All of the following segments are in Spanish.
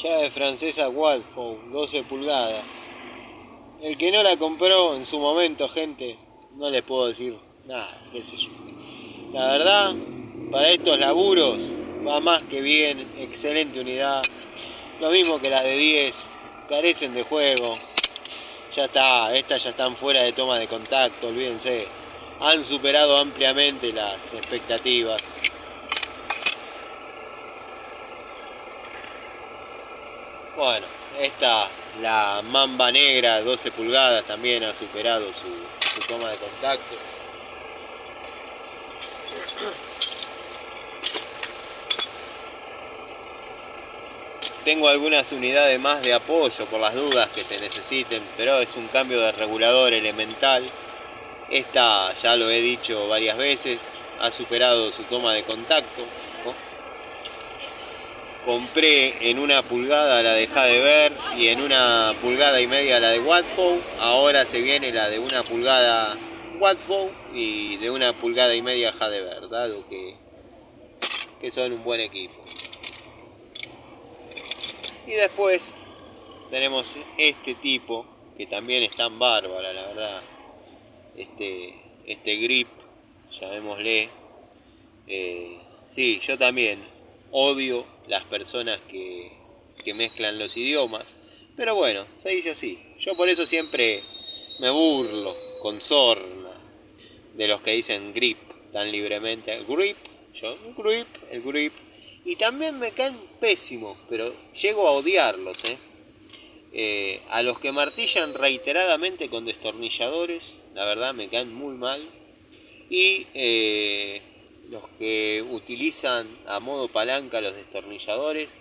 Llave francesa Wadford, 12 pulgadas. El que no la compró en su momento, gente, no les puedo decir nada, qué sé yo. La verdad, para estos laburos va más que bien, excelente unidad. Lo mismo que la de 10, carecen de juego. Ya está, estas ya están fuera de toma de contacto, olvídense. Han superado ampliamente las expectativas. Bueno, esta, la Mamba Negra, 12 pulgadas, también ha superado su toma de contacto. Tengo algunas unidades más de apoyo por las dudas que se necesiten, pero es un cambio de regulador elemental. Esta, ya lo he dicho varias veces, ha superado su toma de contacto. Compré en 1 pulgada la de Jadever y en 1,5 pulgadas la de Wadford. Ahora se viene la de 1 pulgada Wadford y de 1,5 pulgadas Jadever, dado que son un buen equipo. Y después tenemos este tipo, que también es tan bárbara, la verdad. Este grip, llamémosle. Sí, yo también odio las personas que mezclan los idiomas. Pero bueno, se dice así. Yo por eso siempre me burlo con sorna de los que dicen grip tan libremente. El grip, el grip. Y también me caen pésimos, pero llego a odiarlos, a los que martillan reiteradamente con destornilladores, la verdad me caen muy mal. Y los que utilizan a modo palanca los destornilladores,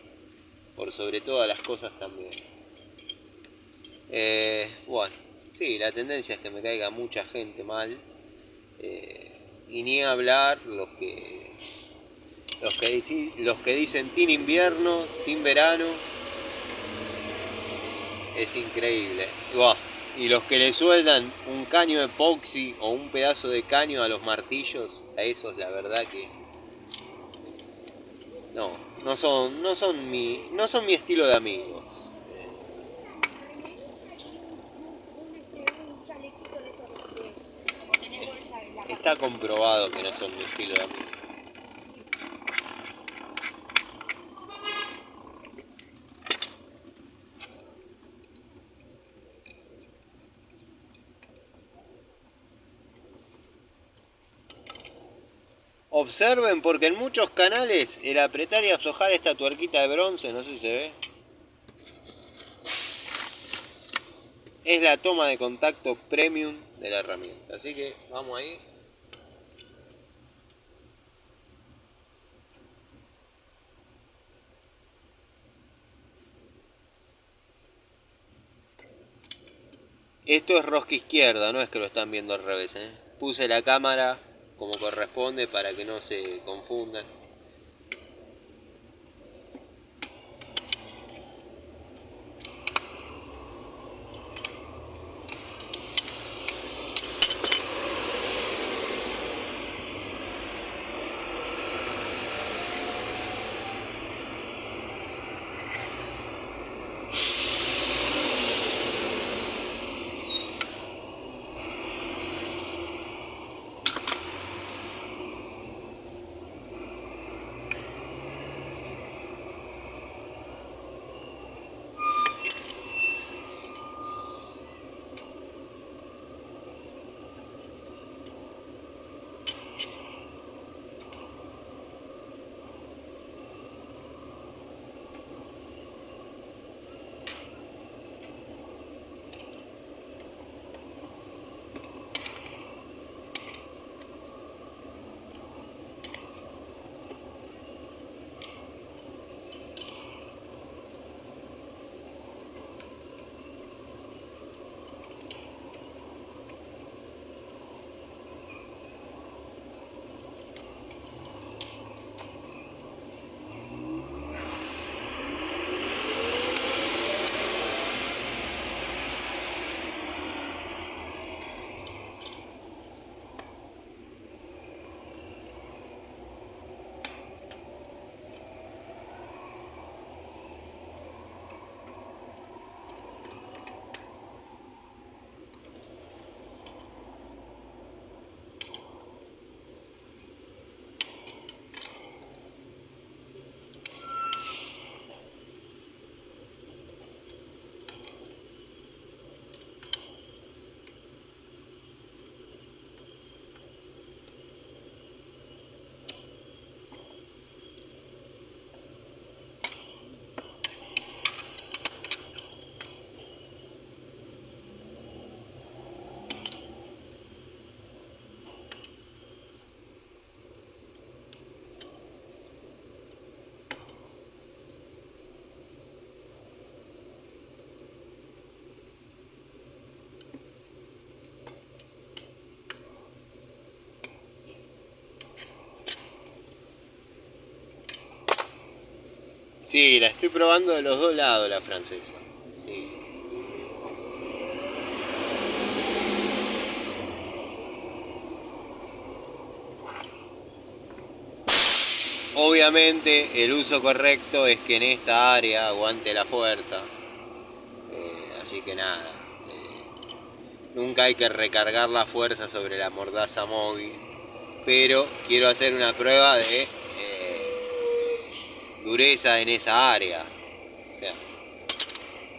por sobre todas las cosas también. Bueno, sí, la tendencia es que me caiga mucha gente mal. Y ni hablar los que dicen team invierno, team verano. Es increíble. Y los que le sueldan un caño epoxi o un pedazo de caño a los martillos, a esos la verdad que no son mi estilo de amigos. Está comprobado que no son mi estilo de amigos. Observen porque en muchos canales el apretar y aflojar esta tuerquita de bronce, no sé si se ve, es la toma de contacto premium de la herramienta. Así que vamos ahí. Esto es rosca izquierda, no es que lo están viendo al revés, Puse la cámara como corresponde para que no se confundan. Sí, la estoy probando de los dos lados la francesa. Sí. Obviamente el uso correcto es que en esta área aguante la fuerza. Así que nada. Nunca hay que recargar la fuerza sobre la mordaza móvil. Pero quiero hacer una prueba de dureza en esa área. O sea,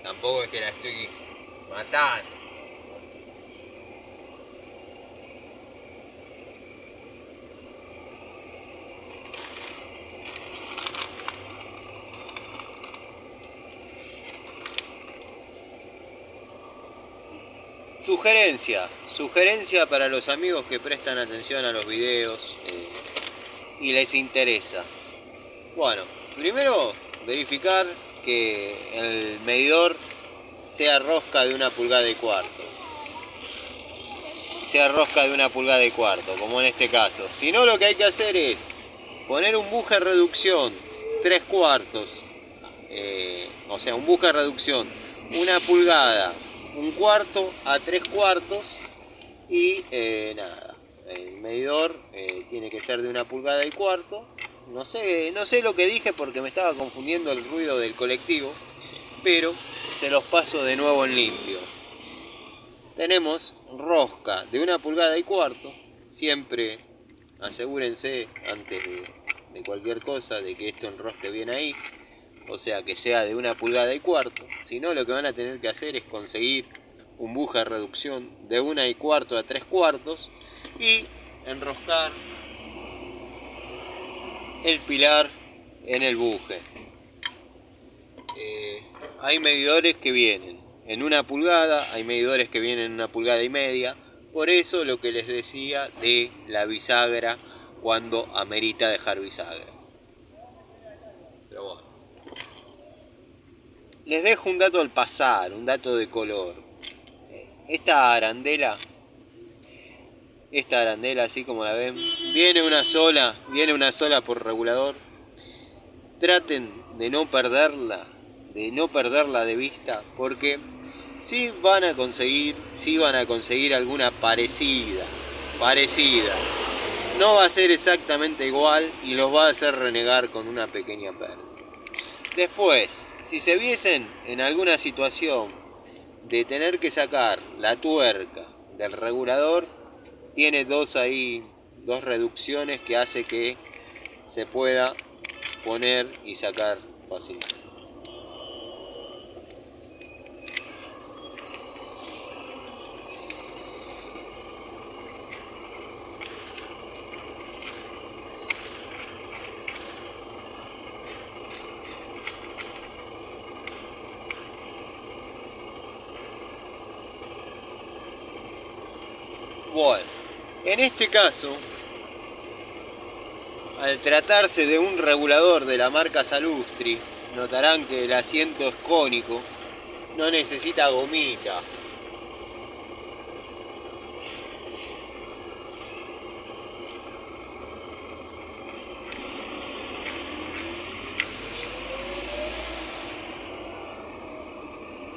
tampoco es que la estoy matando. Sugerencia para los amigos que prestan atención a los videos y les interesa. Bueno, primero verificar que el medidor sea rosca de 1,25 pulgadas. Sea rosca de 1,25 pulgadas, como en este caso. Si no, lo que hay que hacer es poner un buje reducción 3/4. O sea, un buje reducción 1 pulgada, 1/4 a 3/4 y nada. El medidor tiene que ser de 1,25 pulgadas. No sé lo que dije porque me estaba confundiendo el ruido del colectivo, pero se los paso de nuevo en limpio. Tenemos rosca de 1,25 pulgadas. Siempre asegúrense antes de cualquier cosa de que esto enrosque bien ahí. O sea, que sea de 1,25 pulgadas. Si no, lo que van a tener que hacer es conseguir un buje de reducción de 1,25 a 3/4 y enroscar el pilar en el buje. Hay medidores que vienen en 1 pulgada, hay medidores que vienen en 1,5 pulgadas. Por eso lo que les decía de la bisagra cuando amerita dejar bisagra. Pero bueno. Les dejo un dato al pasar, un dato de color. Esta arandela así como la ven, viene una sola por regulador. Traten de no perderla de vista, porque si van a conseguir alguna parecida. No va a ser exactamente igual y los va a hacer renegar con una pequeña pérdida. Después, si se viesen en alguna situación de tener que sacar la tuerca del regulador, tiene dos reducciones que hace que se pueda poner y sacar fácilmente. Bueno, en este caso, al tratarse de un regulador de la marca Salustri, notarán que el asiento es cónico, no necesita gomita.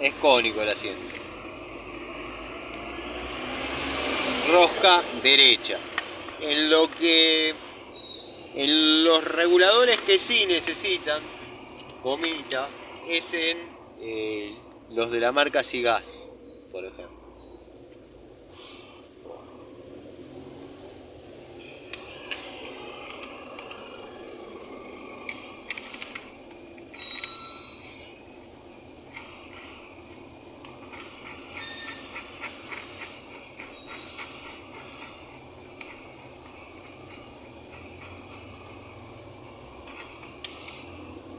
Es cónico el asiento. Rosca derecha. En los reguladores que sí necesitan gomita es en los de la marca Sigas, por ejemplo.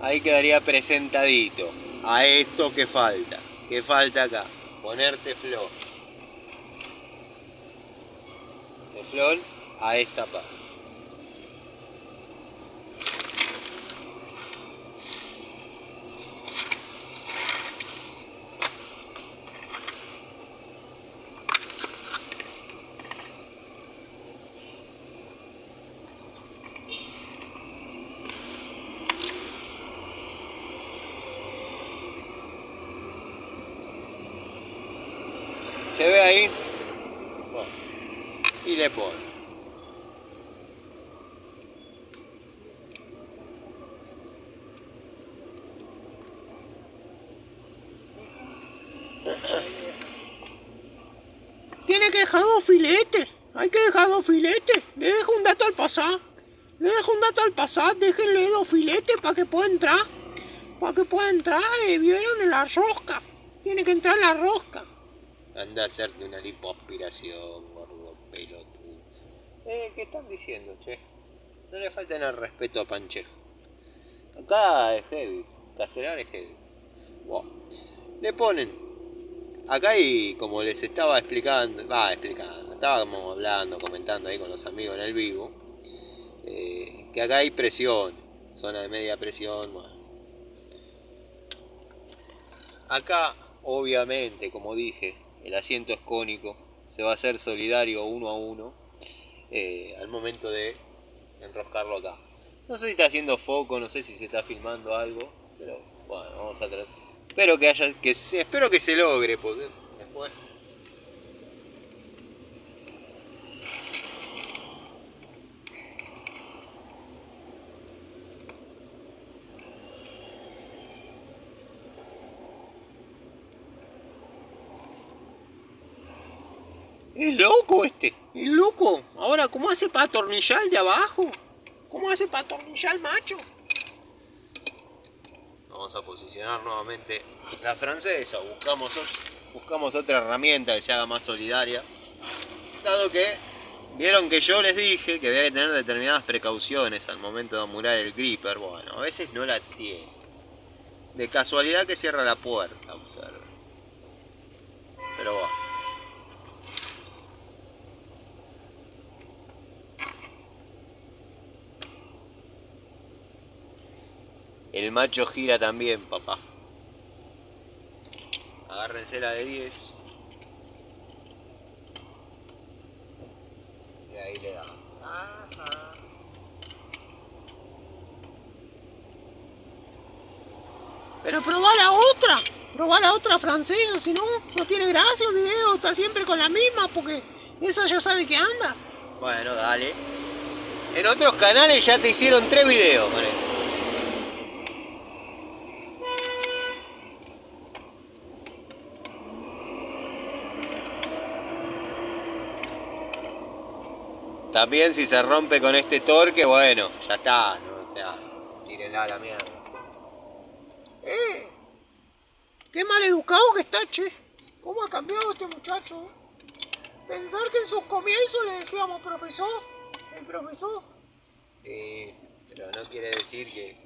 Ahí quedaría presentadito. A esto que falta. ¿Qué falta acá? Poner teflón. Teflón a esta parte. ahí. Bueno, y le pone. Tiene que dejar 2 filetes. Hay que dejar 2 filetes. Le dejo un dato al pasar. Déjenle 2 filetes para que pueda entrar. Vieron en la rosca. Tiene que entrar en la rosca. Anda a hacerte una lipoaspiración, gordo pelotudo. ¿Qué están diciendo, che? No le falten el respeto a Panchejo. Acá es heavy. Castelar es heavy. Wow. Le ponen. Acá y como les estaba explicando, estábamos hablando, comentando ahí con los amigos en el vivo, que acá hay presión, zona de media presión. Bueno. Acá, obviamente, como dije, el asiento es cónico, se va a hacer solidario 1 a 1 al momento de enroscarlo acá. No sé si está haciendo foco, no sé si se está filmando algo, pero bueno, vamos a tratar. Espero que se logre, porque después. Es loco este. Es loco. Ahora, ¿cómo hace para atornillar el de abajo? ¿Cómo hace para atornillar el macho? Vamos a posicionar nuevamente la francesa. Buscamos otra herramienta que se haga más solidaria. Dado que vieron que yo les dije que había que tener determinadas precauciones al momento de amurar el gripper. Bueno, a veces no la tiene. De casualidad que cierra la puerta, observen. Pero bueno. El macho gira también, papá. Agárrense la de 10. Y ahí le da. Ajá. Pero probá la otra francesa, si no, no tiene gracia el video, está siempre con la misma, porque esa ya sabe que anda. Bueno, dale. En otros canales ya te hicieron 3 videos con esto. También si se rompe con este torque, bueno, ya está, ¿no? O sea, tírenla a la mierda. Qué mal educado que está, che. ¿Cómo ha cambiado este muchacho? Pensar que en sus comienzos le decíamos profesor, el profesor. Sí, pero no quiere decir que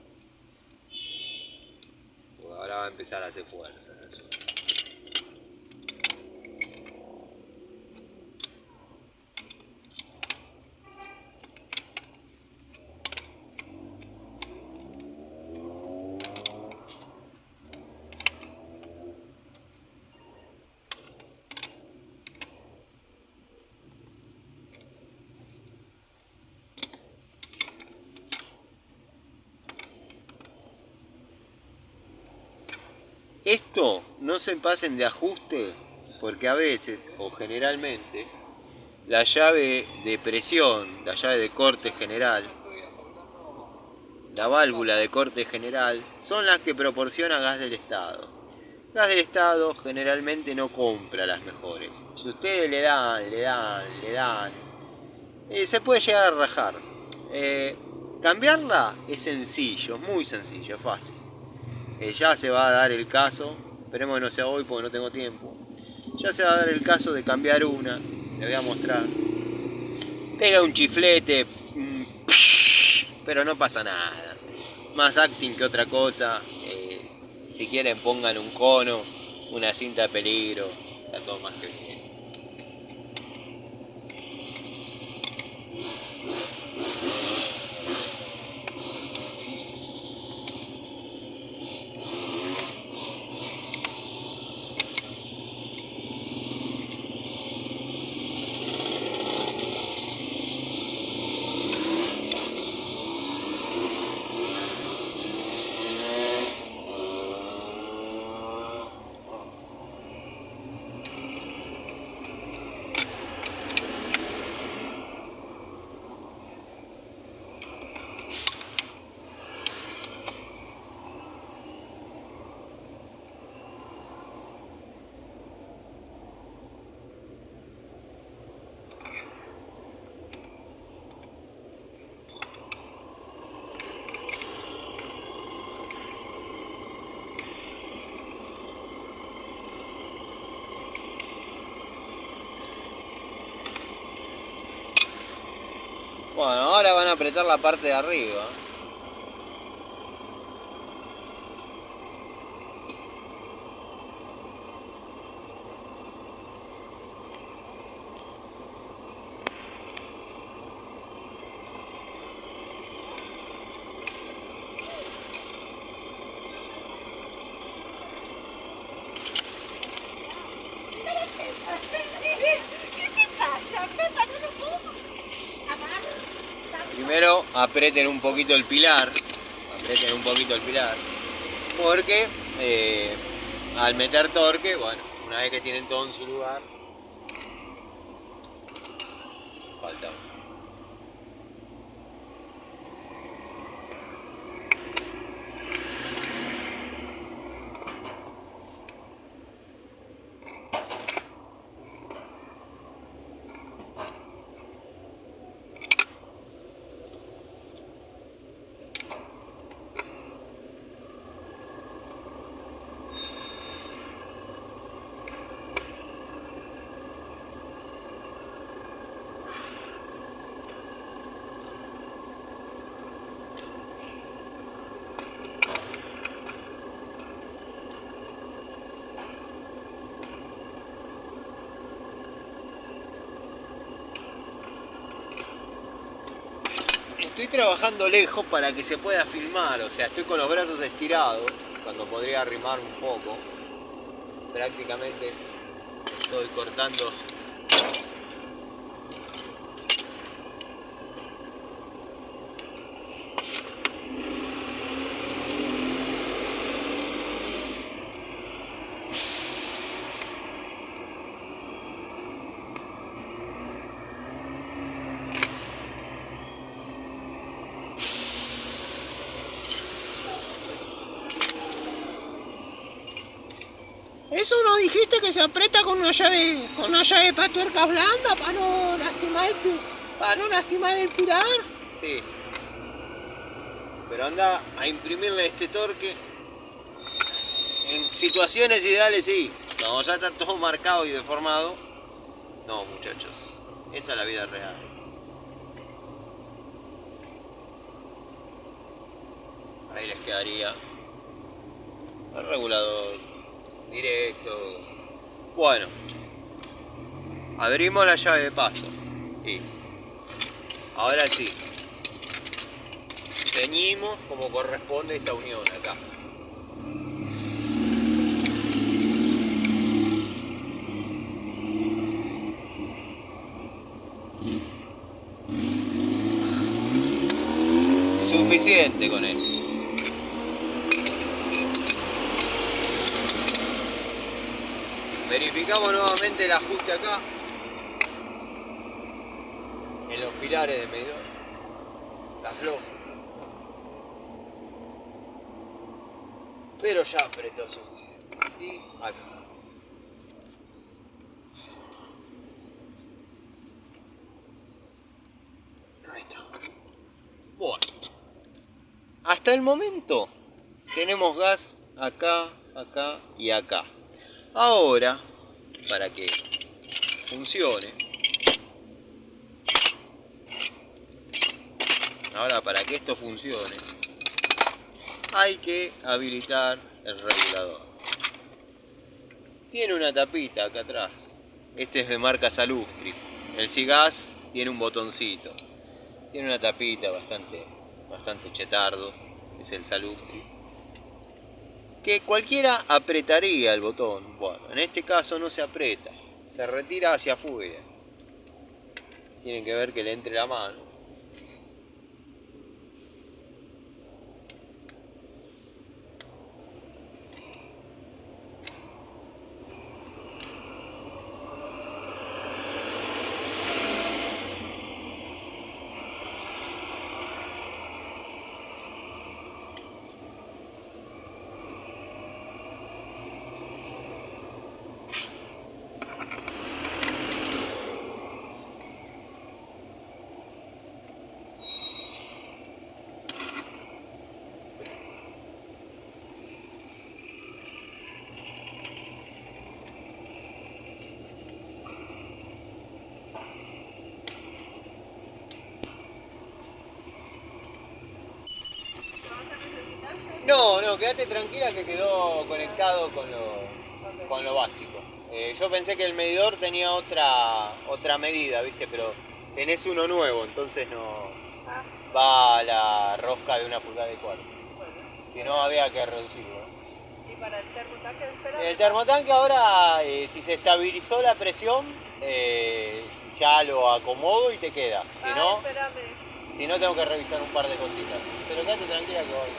ahora va a empezar a hacer fuerza, ¿no? Esto no se pasen de ajuste porque a veces o generalmente la llave de presión, la llave de corte general, la válvula de corte general son las que proporciona gas del Estado. Gas del Estado generalmente no compra las mejores. Si ustedes le dan, se puede llegar a rajar. Cambiarla es sencillo, muy sencillo, fácil. Ya se va a dar el caso, esperemos que no sea hoy porque no tengo tiempo. Ya se va a dar el caso de cambiar una, le voy a mostrar. Pega un chiflete, pero no pasa nada. Más acting que otra cosa. Si quieren pongan un cono, una cinta de peligro, está todo más que bien. Bueno, ahora van a apretar la parte de arriba. ¿Qué te pasa, Pepa? ¿No lo puedo amar? Primero aprieten un poquito el pilar. Porque al meter torque, bueno, una vez que tienen todo en su lugar, falta uno. Estoy trabajando lejos para que se pueda filmar, o sea, estoy con los brazos estirados, cuando podría arrimar un poco. Prácticamente estoy cortando. ¿Eso no dijiste que se aprieta con una llave para tuercas blanda para no lastimar el pilar? Sí. Pero anda a imprimirle este torque. En situaciones ideales sí. Cuando ya está todo marcado y deformado. No, muchachos. Esta es la vida real. Ahí les quedaría el regulador directo. Bueno, abrimos la llave de paso y ahora sí ceñimos como corresponde esta unión acá. Suficiente con eso. Verificamos nuevamente el ajuste acá en los pilares de medidor. Está flojo, pero ya apretó suficiente. Y acá. Ahí está. Bueno, hasta el momento tenemos gas acá, acá y acá. Ahora, para que funcione, para que esto funcione, hay que habilitar el regulador. Tiene una tapita acá atrás. Este es de marca Salustri. El Sigas tiene un botoncito. Tiene una tapita bastante chetardo. Es el Salustri. Que cualquiera apretaría el botón. Bueno, en este caso no se aprieta. Se retira hacia afuera. Tienen que ver que le entre la mano. No, no, quédate tranquila que quedó conectado con lo básico. Yo pensé que el medidor tenía otra medida, ¿viste? Pero tenés uno nuevo, entonces no va a la rosca de 1,4 pulgadas. Si no, había que reducirlo. ¿Y para el termotanque esperamos? El termotanque ahora, si se estabilizó la presión, ya lo acomodo y te queda. Espérame. Si no tengo que revisar un par de cositas. Pero quédate tranquila que voy.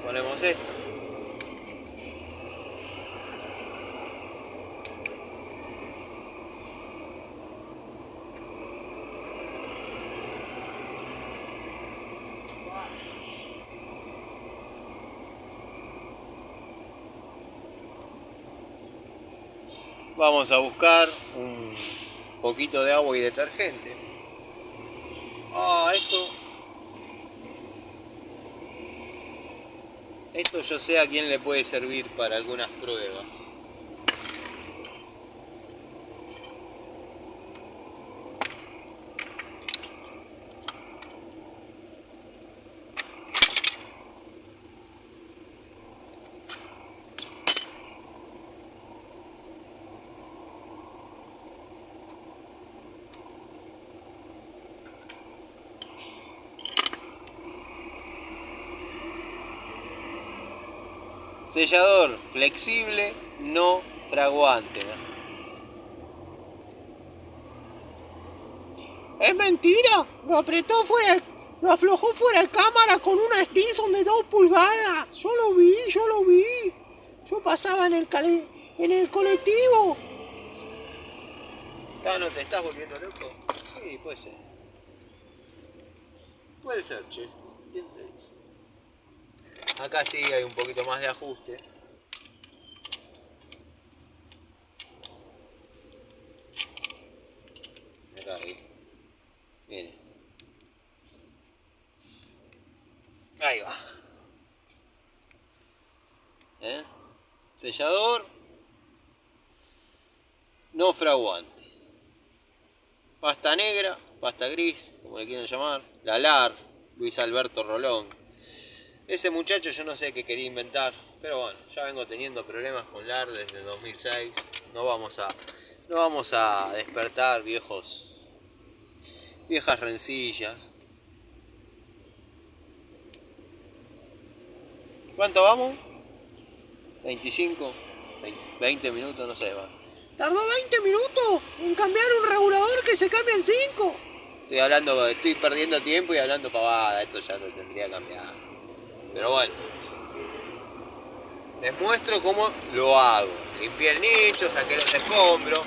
Ponemos esto. Vamos a buscar un poquito de agua y detergente. Esto yo sé a quién le puede servir para algunas pruebas. Sellador flexible, no fraguante. Es mentira. Lo aflojó fuera de cámara con una Stinson de 2 pulgadas. Yo lo vi. Yo pasaba en el colectivo. ¿No te estás volviendo loco? Sí, puede ser. Puede ser, che. ¿Quién te dice? Acá sí hay un poquito más de ajuste. Acá ahí. Miren. Ahí va. Sellador no fraguante. Pasta negra, pasta gris, como le quieran llamar. La LAR, Luis Alberto Rolón. Ese muchacho yo no sé qué quería inventar, pero bueno, ya vengo teniendo problemas con LAR desde el 2006. No vamos a despertar viejas rencillas. ¿Cuánto vamos? 25, 20 minutos, no sé, va. Tardó 20 minutos en cambiar un regulador que se cambia en 5. Estoy perdiendo tiempo y hablando pavada, esto ya lo tendría cambiado. Pero bueno, les muestro cómo lo hago. Limpié el nicho, saqué los escombros.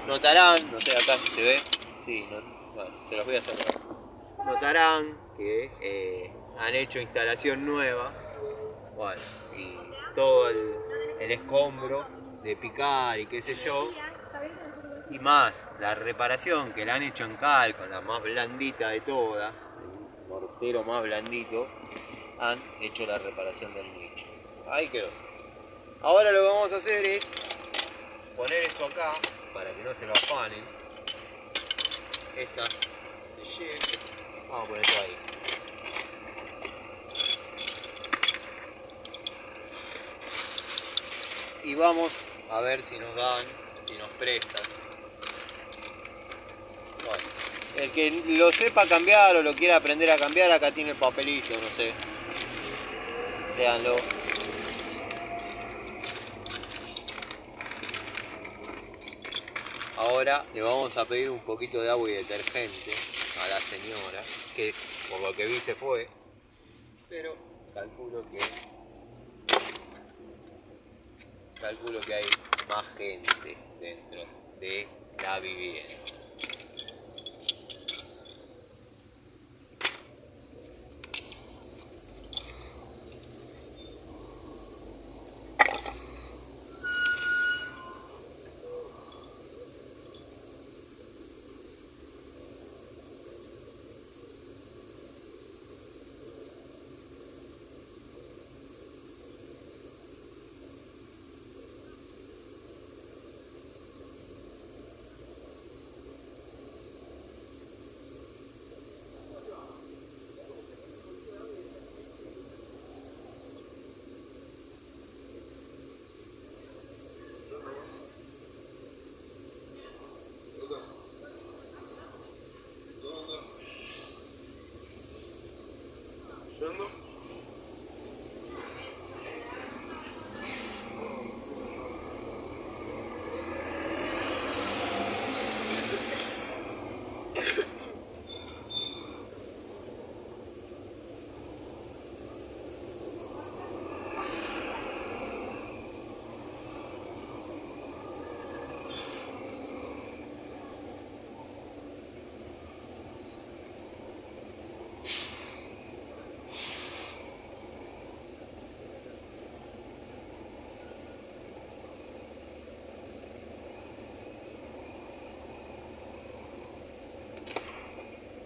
Notarán, no sé acá si se ve, sí, bueno, se los voy a sacar. Notarán que han hecho instalación nueva. Bueno, y todo el escombro de picar y qué sé yo. Y más, la reparación que la han hecho en cal, con la más blandita de todas, el mortero más blandito, han hecho la reparación del nicho. Ahí quedó. Ahora lo que vamos a hacer es poner esto acá, para que no se lo afanen. Estas se lleven. Vamos a poner esto ahí. Y vamos a ver si nos dan, si nos prestan. Bueno, el que lo sepa cambiar o lo quiera aprender a cambiar, acá tiene el papelito, no sé. Léanlo. Ahora le vamos a pedir un poquito de agua y detergente a la señora, que por lo que vi se fue, pero calculo que hay más gente dentro de la vivienda.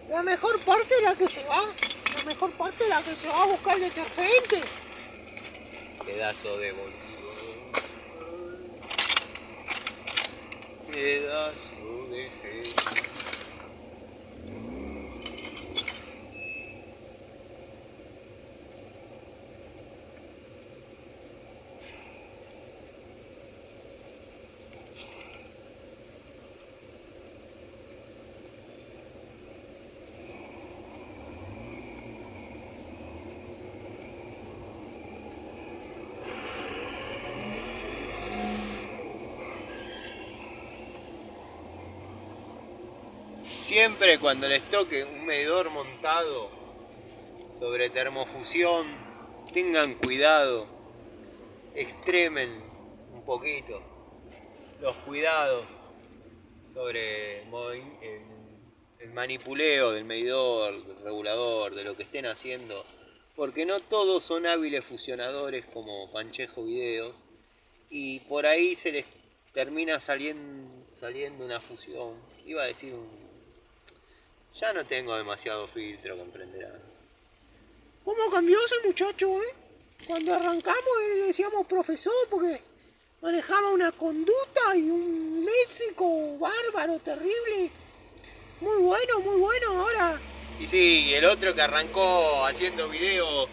La mejor parte es la que se va. La mejor parte es la que se va a buscar el detergente. Pedazo de boludo. Pedazo de gente. Siempre cuando les toque un medidor montado sobre termofusión, tengan cuidado, extremen un poquito los cuidados sobre el manipuleo del medidor, del regulador, de lo que estén haciendo, porque no todos son hábiles fusionadores como Panchejo Videos y por ahí se les termina saliendo una fusión, iba a decir ya no tengo demasiado filtro, comprenderán. ¿Cómo cambió ese muchacho, eh? Cuando arrancamos le decíamos profesor porque manejaba una conducta y un léxico bárbaro, terrible. Muy bueno, ahora. Y sí, el otro que arrancó haciendo video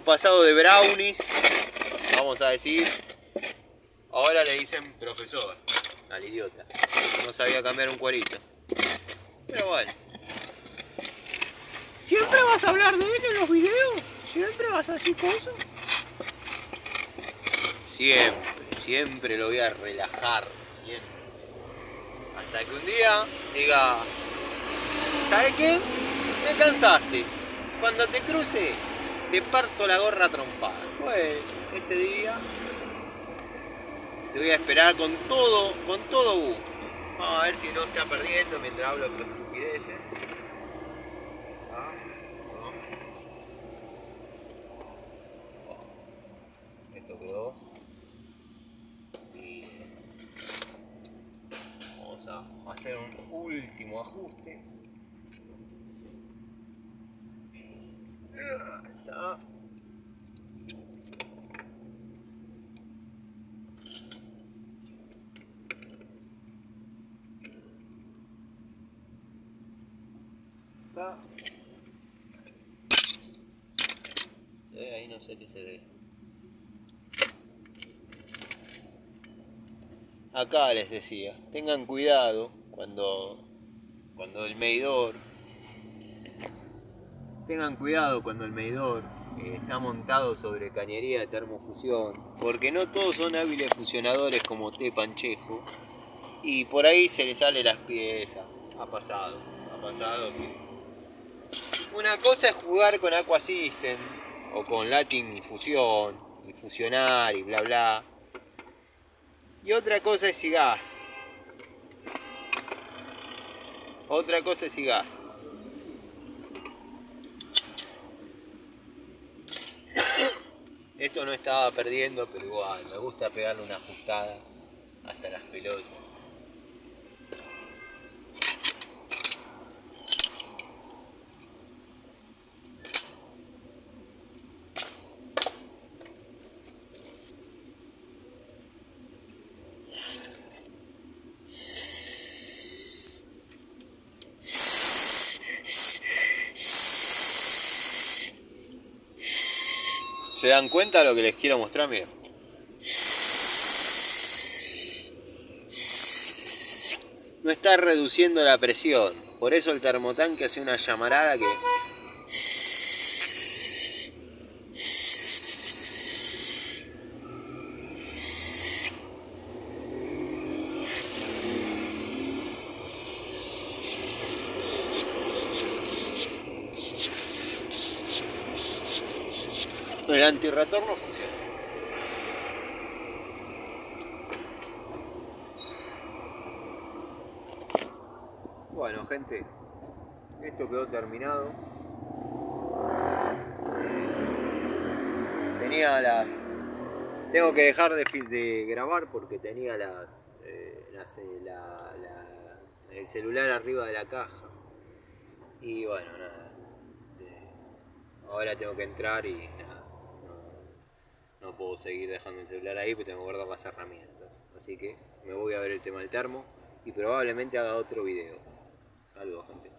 pasado de brownies, vamos a decir, ahora le dicen profesor al idiota. No sabía cambiar un cuerito. Pero bueno. ¿Siempre vas a hablar de él en los videos? ¿Siempre vas a decir cosas? Siempre lo voy a relajar, siempre. Hasta que un día diga, ¿sabes qué? Me cansaste. Cuando te cruce, te parto la gorra trompada. Pues ese día te voy a esperar con todo gusto. Vamos a ver si no está perdiendo mientras hablo con estupideces. Esto quedó. Y vamos a hacer un último ajuste. Está. Ahí no sé qué se ve. Acá les decía, tengan cuidado cuando el medidor está montado sobre cañería de termofusión, porque no todos son hábiles fusionadores como T. Panchejo y por ahí se les sale las piezas. Ha pasado que una cosa es jugar con Aqua System o con Latin Fusión y fusionar y bla bla, y otra cosa es gas. Esto no estaba perdiendo, pero igual, me gusta pegarle una ajustada hasta las pelotas. ¿Se dan cuenta de lo que les quiero mostrar? Miren. No está reduciendo la presión, por eso el termotanque hace una llamarada que... El antirretor no funciona. Bueno, gente, esto quedó terminado. Tengo que dejar de grabar porque tenía el celular arriba de la caja. Y bueno, nada. Ahora tengo que entrar y nada. No puedo seguir dejando el celular ahí porque tengo que guardar las herramientas. Así que me voy a ver el tema del termo y probablemente haga otro video. Saludos, gente.